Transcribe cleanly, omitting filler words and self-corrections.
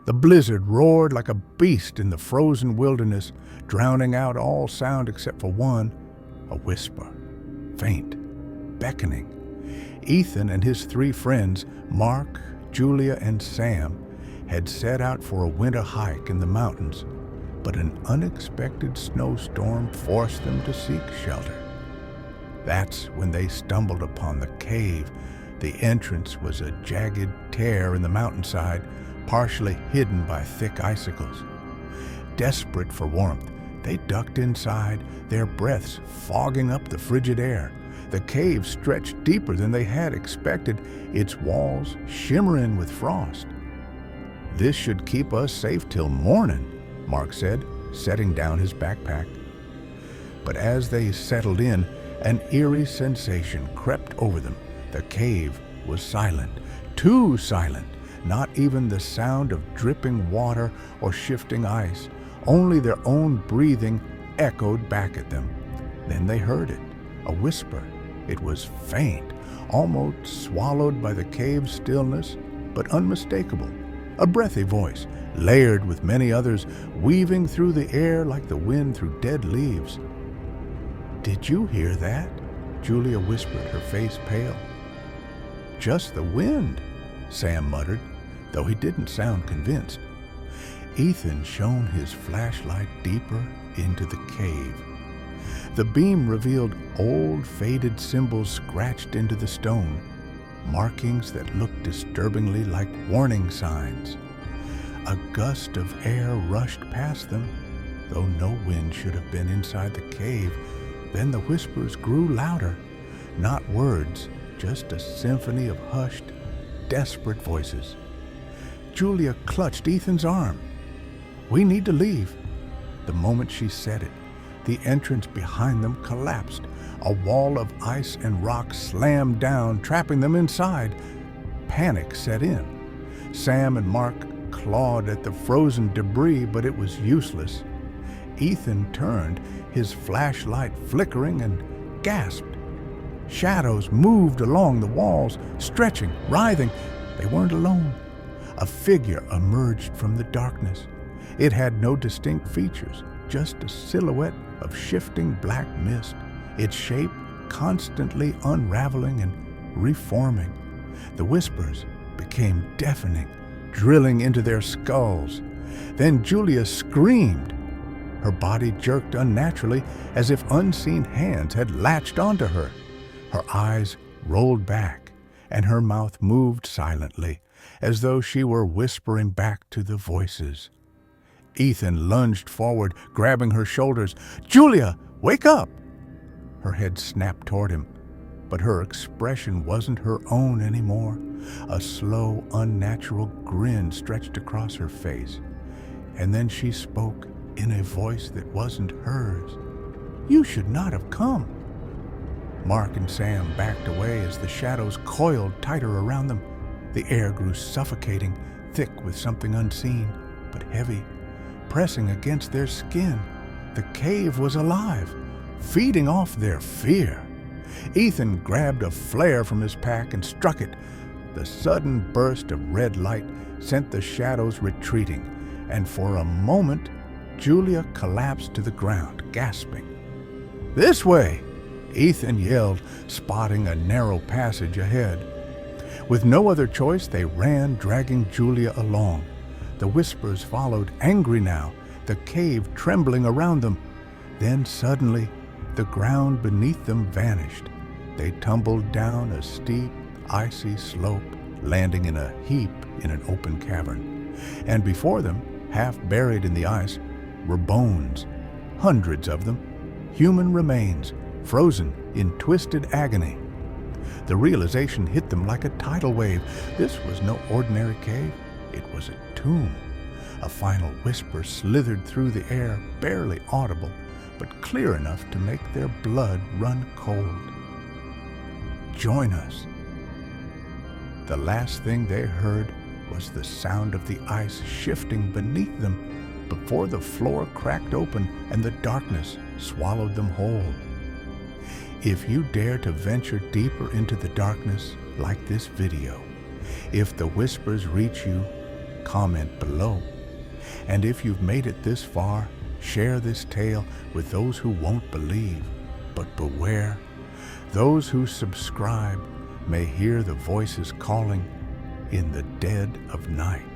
The blizzard roared like a beast in the frozen wilderness, drowning out all sound except for one, a whisper, faint, beckoning. Ethan and his 3 friends, Mark, Julia, and Sam, had set out for a winter hike in the mountains, but an unexpected snowstorm forced them to seek shelter. That's when they stumbled upon the cave. The entrance was a jagged tear in the mountainside, partially hidden by thick icicles. Desperate for warmth, they ducked inside, their breaths fogging up the frigid air. The cave stretched deeper than they had expected, its walls shimmering with frost. "This should keep us safe till morning," Mark said, setting down his backpack. But as they settled in, an eerie sensation crept over them. The cave was silent, too silent. Not even the sound of dripping water or shifting ice. Only their own breathing echoed back at them. Then they heard it, a whisper. It was faint, almost swallowed by the cave's stillness, but unmistakable. A breathy voice, layered with many others, weaving through the air like the wind through dead leaves. "Did you hear that?" Julia whispered, her face pale. "Just the wind," Sam muttered, though he didn't sound convinced. Ethan shone his flashlight deeper into the cave. The beam revealed old, faded symbols scratched into the stone, markings that looked disturbingly like warning signs. A gust of air rushed past them, though no wind should have been inside the cave. Then the whispers grew louder, not words, just a symphony of hushed, desperate voices. Julia clutched Ethan's arm. "We need to leave." The moment she said it, the entrance behind them collapsed. A wall of ice and rock slammed down, trapping them inside. Panic set in. Sam and Mark clawed at the frozen debris, but it was useless. Ethan turned, his flashlight flickering, and gasped. Shadows moved along the walls, stretching, writhing. They weren't alone. A figure emerged from the darkness. It had no distinct features, just a silhouette of shifting black mist, its shape constantly unraveling and reforming. The whispers became deafening, drilling into their skulls. Then Julia screamed. Her body jerked unnaturally, as if unseen hands had latched onto her. Her eyes rolled back, and her mouth moved silently, as though she were whispering back to the voices. Ethan lunged forward, grabbing her shoulders. "Julia, wake up!" Her head snapped toward him, but her expression wasn't her own anymore. A slow, unnatural grin stretched across her face, and then she spoke in a voice that wasn't hers. "You should not have come." Mark and Sam backed away as the shadows coiled tighter around them. The air grew suffocating, thick with something unseen, but heavy, pressing against their skin. The cave was alive, feeding off their fear. Ethan grabbed a flare from his pack and struck it. The sudden burst of red light sent the shadows retreating, and for a moment, Julia collapsed to the ground, gasping. "This way!" Ethan yelled, spotting a narrow passage ahead. With no other choice, they ran, dragging Julia along. The whispers followed, angry now, the cave trembling around them. Then suddenly, the ground beneath them vanished. They tumbled down a steep, icy slope, landing in a heap in an open cavern. And before them, half buried in the ice, were bones, hundreds of them, human remains, frozen in twisted agony. The realization hit them like a tidal wave. This was no ordinary cave. It was a tomb. A final whisper slithered through the air, barely audible, but clear enough to make their blood run cold. "Join us." The last thing they heard was the sound of the ice shifting beneath them before the floor cracked open and the darkness swallowed them whole. If you dare to venture deeper into the darkness like this video, if the whispers reach you, comment below. And if you've made it this far, share this tale with those who won't believe. But beware, those who subscribe may hear the voices calling in the dead of night.